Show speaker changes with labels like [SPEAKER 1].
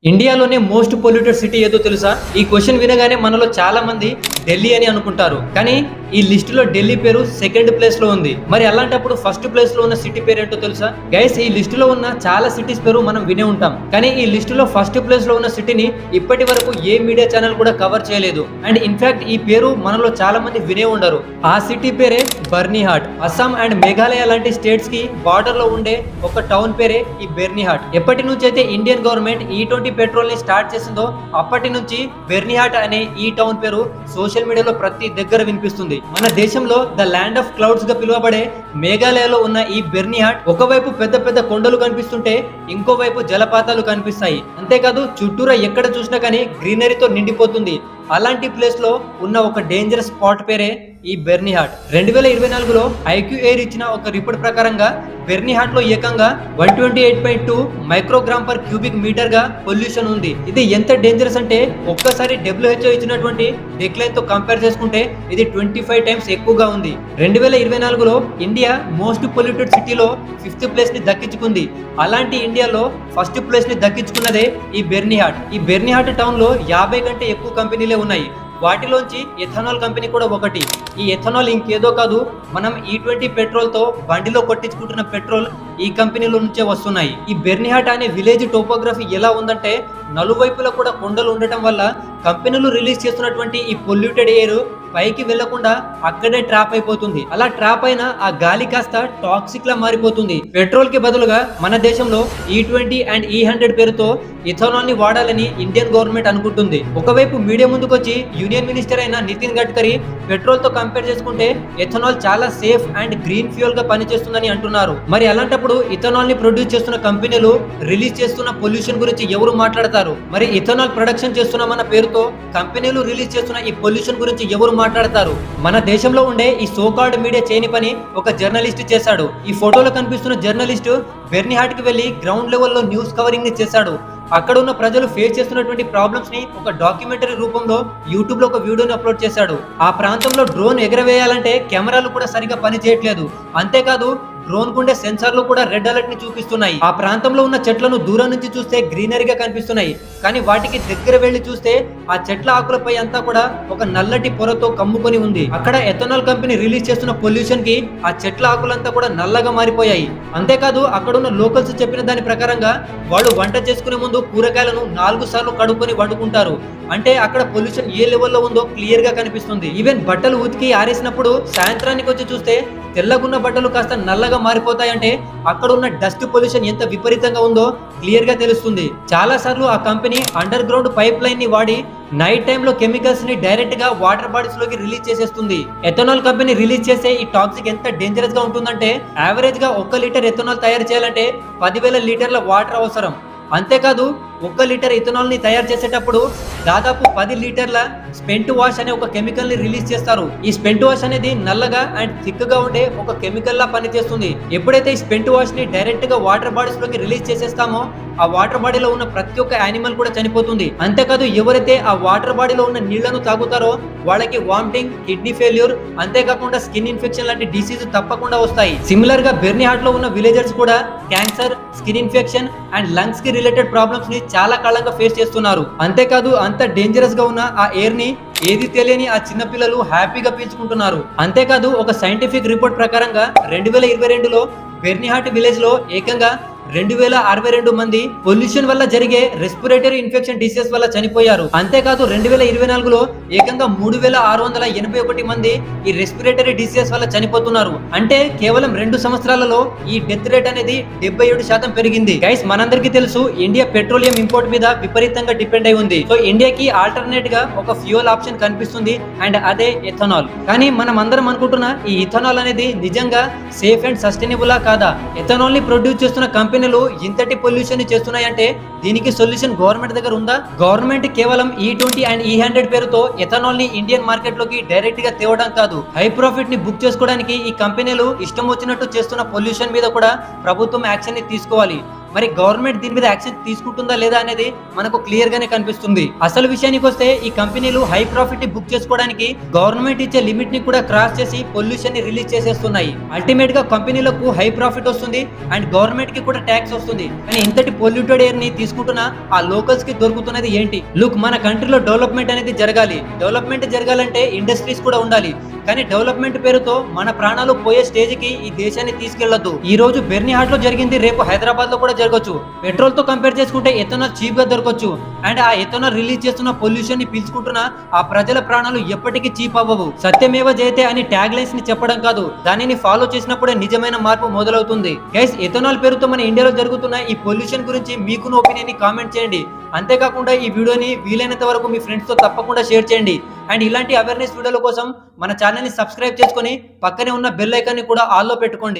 [SPEAKER 1] ఇండియాలోనే most polluted city ఏదో తెలుసా? ఈ క్వశ్చన్ వినగానే మనలో చాలా మంది ఢిల్లీ అని అనుకుంటారు. కానీ ఈ లిస్ట్ లో ఢిల్లీ పేరు సెకండ్ ప్లేస్ లో ఉంది. మరి అలాంటప్పుడు ఫస్ట్ ప్లేస్ లో ఉన్న సిటీ పేరు ఏంటో తెలుసా? గైస్, ఈ లిస్ట్ లో ఉన్న చాలా సిటీస్ పేరు మనం వినే ఉంటాం. కానీ ఈ లిస్ట్ లో ఫస్ట్ ప్లేస్ లో ఉన్న సిటీని ఇప్పటి వరకు ఏ మీడియా ఛానల్ కూడా కవర్ చేయలేదు. అండ్ ఇన్ఫాక్ట్ ఈ పేరు మనలో చాలా మంది వినే ఉండరు. ఆ సిటీ పేరే బర్నీహాట్. అస్సాం అండ్ మేఘాలయ లాంటి స్టేట్స్ కి బార్డర్ లో ఉండే ఒక టౌన్ పేరే ఈ బెర్నీహాట్. ఎప్పటి నుంచి అయితే ఇండియన్ గవర్నమెంట్ E20 పెట్రోల్ ని స్టార్ట్ చేసిందో అప్పటి నుంచి బెర్నీహాట్ అనే ఈ టౌన్ పేరు సోషల్ మీడియాలో ప్రతి దగ్గర వినిపిస్తుంది. మన దేశంలో ద ల్యాండ్ ఆఫ్ క్లౌడ్స్ గా పిలువబడే మేఘాలయలో ఉన్న ఈ బెర్నీహాట్ ఒకవైపు పెద్ద పెద్ద కొండలు కనిపిస్తుంటే ఇంకోవైపు జలపాతాలు కనిపిస్తాయి. అంతేకాదు చుట్టూరా ఎక్కడ చూసినా కానీ గ్రీనరీతో నిండిపోతుంది. అలాంటి ప్లేస్ లో ఉన్న ఒక డేంజరస్ స్పాట్ పేరే ఈ బెర్నీహాట్. 2024లో ఐక్యూ ఎయిర్ ఇచ్చిన ఒక రిపోర్ట్ ప్రకారంగా బెర్నీహాట్ లో ఏకంగా 128.2 మైక్రోగ్రామ్ పర్ క్యూబిక్ మీటర్ గా పొల్యూషన్ ఉంది. ఇది ఎంత డేంజరస్ అంటే ఒక్కసారి WHO ఇచ్చినటువంటి డిక్లైన్ తో కంపేర్ చేసుకుంటే ఇది 25 టైమ్స్ ఎక్కువగా ఉంది. 2024లో ఇండియా మోస్ట్ పొల్యూటెడ్ సిటీలో 5th ప్లేస్ ని దక్కించుకుంది. అలాంటి ఇండియాలో ఫస్ట్ ప్లేస్ ని దక్కించుకున్నదే ఈ బెర్నీహాట్. ఈ బెర్నీహాట్ టౌన్ లో 50 కంటే ఎక్కువ కంపెనీలే ఉన్నాయి. వాటిలోంచి ఎథనాల్ కంపెనీ కూడా ఒకటి. ఈ ఎథనాల్ ఇంకేదో కాదు, మనం E20 పెట్రోల్ తో బండిలో కొట్టించుకుంటున్న పెట్రోల్ ఈ కంపెనీల నుంచే వస్తున్నాయి. ఈ బెర్నీహాట్ అనే విలేజ్ టోపోగ్రఫీ ఎలా ఉందంటే నలువైపులా కూడా కొండలు ఉండటం వల్ల కంపెనీలు రిలీజ్ చేస్తున్నటువంటి ఈ పొల్యూటెడ్ ఎయిర్ పైకి వెళ్లకుండా అక్కడే ట్రాప్ అయిపోతుంది. అలా ట్రాప్ అయిన ఆ గాలి కాస్త టాక్సిక్ లా మారిపోతుంది. పెట్రోల్ కి బదులుగా మన దేశంలో E20 అండ్ E100 పేరుతో ఇథనాల్ ని వాడాలని ఇండియన్ గవర్నమెంట్ అనుకుంటుంది. ఒకవైపు మీడియా ముందుకొచ్చి యూనియన్ మినిస్టర్ అయిన నితిన్ గడ్కరీ పెట్రోల్ తో కంపేర్ చేసుకుంటే ఇథనాల్ చాలా సేఫ్ అండ్ గ్రీన్ ఫ్యూయల్ గా పనిచేస్తుందని అంటున్నారు. మరి అలాంటప్పుడు ఇథనాల్ ని ప్రొడ్యూస్ చేస్తున్న కంపెనీలు రిలీజ్ చేస్తున్న పొల్యూషన్ గురించి ఎవరు మాట్లాడతారు? మరి ఇథనాల్ ప్రొడక్షన్ చేస్తున్నామన్న పేరుతో కంపెనీలు రిలీజ్ చేస్తున్న ఈ పొల్యూషన్ గురించి ఎవరు మాట్లాడతారు? మన దేశంలో ఉండే ఈ సోకాల్డ్ మీడియా చేయని పని ఒక జర్నలిస్ట్ చేశాడు. ఈ ఫోటోలో కనిపిస్తున్న జర్నలిస్ట్ బెర్నీహాట్ కి వెళ్లి గ్రౌండ్ లెవెల్లో న్యూస్ కవరింగ్ ని చేశాడు. అక్కడ ఉన్న ప్రజలు ఫేస్ చేస్తున్నటువంటి ప్రాబ్లమ్స్ ని ఒక డాక్యుమెంటరీ రూపంలో యూట్యూబ్ లో ఒక వీడియోని అప్లోడ్ చేశాడు. ఆ ప్రాంతంలో డ్రోన్ ఎగరవేయాలంటే కెమెరాలు కూడా సరిగా పని చేయట్లేదు. అంతేకాదు డ్రోన్ కుండే సెన్సార్లు కూడా రెడ్ అలర్ట్ ని చూపిస్తున్నాయి. ఆ ప్రాంతంలో ఉన్న చెట్లను దూరం నుంచి చూస్తే గ్రీనరీగా కనిపిస్తున్నాయి. కానీ వాటికి దగ్గర వెళ్లి చూస్తే ఆ చెట్ల ఆకులపై అంతా కూడా ఒక నల్లటి పొరతో కమ్ముకొని ఉంది. అక్కడ ఎథనాల్ కంపెనీ రిలీజ్ చేస్తున్న పొల్యూషన్ కి ఆ చెట్ల ఆకులంతా కూడా నల్లగా మారిపోయాయి. అంతేకాదు అక్కడున్న లోకల్స్ చెప్పిన దాని ప్రకారంగా వాళ్ళు వంట చేసుకునే ముందు కూరగాయలను 4 సార్లు కడుక్కొని వండుకుంటారు. అంటే అక్కడ పొల్యూషన్ ఏ లెవెల్లో ఉందో క్లియర్ గా కనిపిస్తుంది. ఈవెన్ బట్టలు ఉతికి ఆరేసినప్పుడు సాయంత్రానికి వచ్చి చూస్తే తెల్లగున్న బట్టలు కాస్త నల్లగా మారిపోతాయంటే అక్కడ ఉన్న డస్ట్ పొల్యూషన్ ఎంత విపరీతంగా ఉందో క్లియర్ గా తెలుస్తుంది. చాలా సార్లు ఆ company under ground pipe line ని వాడి నైట్ టైమ్ లో కెమికల్స్ ని డైరెక్ట్ గా వాటర్ బాడీస్ లోకి రిలీజ్ చేసేస్తుంది. ఎథనాల్ కంపెనీ రిలీజ్ చేసే ఈ టాక్సిక్ ఎంత డేంజరస్ గా ఉంటుందంటే యావరేజ్ గా 1 లీటర్ ఎథనాల్ తయారు చేయాలంటే 10,000 లీటర్ల వాటర్ అవసరం. అంతేకాదు 1 లీటర్ ఇథనాల్ ని తయారు చేసేటప్పుడు దాదాపు 10 లీటర్ల స్పెంట్ వాష్ అనే ఒక కెమికల్ ని రిలీజ్ చేస్తారు. ఈ స్పెంట్ వాష్ అనేది నల్లగా అండ్ థిక్ గా ఉండే ఒక కెమికల్ లా పనిచేస్తుంది. ఎప్పుడైతే ఈ స్పెంట్ వాష్ ని డైరెక్ట్ గా వాటర్ బాడీస్ లోకి రిలీజ్ చేసేస్తామో ఆ వాటర్ బాడీలో ఉన్న ప్రతి ఒక్క యానిమల్ కూడా చనిపోతుంది. అంతేకాదు ఎవరైతే ఆ వాటర్ బాడీలో ఉన్న నీళ్లను తాగుతారో వాళ్ళకి వామిటింగ్, కిడ్నీ ఫెయిల్యూర్, అంతేకాకుండా స్కిన్ ఇన్ఫెక్షన్ లాంటి డిసీజ్ తప్పకుండా వస్తాయి. సిమిలర్ గా బెర్నీహాట్ లో ఉన్న విలేజర్స్ కూడా cancer, skin infection and lungs కి రిలేటెడ్ ప్రాబ్లమ్స్ ని చాలా కాలంగా ఫేస్ చేస్తున్నారు. అంతేకాదు అంత డేంజరస్ గా ఉన్న ఆ ఎయిర్ ని ఏది తెలియని ఆ చిన్న పిల్లలు హ్యాపీగా పీల్చుకుంటున్నారు. అంతేకాదు ఒక సైంటిఫిక్ రిపోర్ట్ ప్రకారంగా 2022లో బెర్నీహాట్ విలేజ్ లో ఏకంగా 2062 మంది పొల్యూషన్ వల్ల జరిగే రెస్పిరేటరీ ఇన్ఫెక్షన్ డిసీజ్ వల్ల చనిపోయారు. అంతేకాదు 2024లో ఏకంగా 3681 మంది ఈ రెస్పిరేటరీ డిసీజ్ వల్ల చనిపోతున్నారు. అంటే కేవలం 2 సంవత్సరాలలో ఈ డెత్ రేట్ అనేది 77% పెరిగింది. గైస్, మనందరికీ తెలుసు ఇండియా పెట్రోలియం ఇంపోర్ట్ మీద విపరీతంగా డిపెండ్ అయి ఉంది. సో ఇండియాకి ఆల్టర్నేట్ గా ఒక ఫ్యూయల్ ఆప్షన్ కనిపిస్తుంది అండ్ అదే ఎథనాల్. కానీ మనం అందరం అనుకుంటున్న ఈ ఇథనాల్ అనేది నిజంగా సేఫ్ అండ్ సస్టైనబుల్ కాదా? ఎథనాల్ ని ప్రొడ్యూస్ చేస్తున్న కంపెనీలు ఇంతటి పొల్యూషన్ చేస్తున్నాయంటే దీనికి సొల్యూషన్ గవర్నమెంట్ దగ్గర ఉందా? గవర్నమెంట్ కేవలం E20 అండ్ E100 పేరుతో ఎథనాల్ ని ఇండియన్ మార్కెట్ లోకి డైరెక్ట్ గా తేవడం కాదు, హై ప్రాఫిట్ ని బుక్ చేసుకోవడానికి ఈ కంపెనీలు ఇష్టం వచ్చినట్టు చేస్తున్న పొల్యూషన్ మీద కూడా ప్రభుత్వం యాక్షన్ ని తీసుకోవాలి. మరి గవర్నమెంట్ దీని మీద యాక్షన్ తీసుకుంటుందా లేదా అనేది మనకు క్లియర్ గానే కనిపిస్తుంది. అసలు విషయానికి వస్తే ఈ కంపెనీలు హై ప్రాఫిట్ ని బుక్ చేసుకోవడానికి గవర్నమెంట్ ఇచ్చే లిమిట్ ని కూడా క్రాస్ చేసి పొల్యూషన్ ని రిలీజ్ చేసేస్తున్నాయి. అల్టిమేట్ గా కంపెనీలకు హై ప్రాఫిట్ వస్తుంది అండ్ గవర్నమెంట్ కి కూడా ట్యాక్స్ వస్తుంది. కానీ ఇంతటి పొల్యూటెడ్ ఎయిర్ ని తీసుకుంటున్న ఆ లోకల్స్ కి దొరుకుతున్నది ఏంటి? లుక్, మన కంట్రీలో డెవలప్మెంట్ అనేది జరగాలి. డెవలప్మెంట్ జరగాలంటే ఇండస్ట్రీస్ కూడా ఉండాలి. కానీ డెవలప్మెంట్ పేరుతో మన ప్రాణాలు పోయే స్టేజ్ కి ఈ దేశాన్ని తీసుకెళ్లొద్దు. ఈ రోజు బెర్నిహాట్ లో జరిగింది, రేపు హైదరాబాద్ లో కూడా జరగచ్చు. పెట్రోల్ తో కంపేర్ చేసుకుంటే ఎథనాల్ చీప్ గా దొరకచ్చు. అండ్ ఆ ఎథనాల్ రిలీజ్ చేస్తున్న పొల్యూషన్ ని పీల్చుకుంటున్న ఆ ప్రజల ప్రాణాలు ఎప్పటికీ చీప్ అవ్వవు. సత్యమేవ జయతే అని ట్యాగ్ లైన్స్ ని చెప్పడం కాదు, దానిని ఫాలో చేసినప్పుడే నిజమైన మార్పు మొదలవుతుంది. గైస్, ఎథనాల్ పేరుతో మన ఇండియాలో జరుగుతున్న ఈ పొల్యూషన్ గురించి మీకున్న ఒపీనియన్ ని కామెంట్ చేయండి. అంతేకాకుండా ఈ వీడియోని వీలైనంత వరకు మీ ఫ్రెండ్స్ తో తప్పకుండా షేర్ చేయండి. అండ్ ఇలాంటి అవేర్నెస్ వీడియోల కోసం మన ఛానల్ ని సబ్స్క్రైబ్ చేసుకొని పక్కనే ఉన్న బెల్ ఐకాన్ ని కూడా ఆల్ లో పెట్టుకోండి.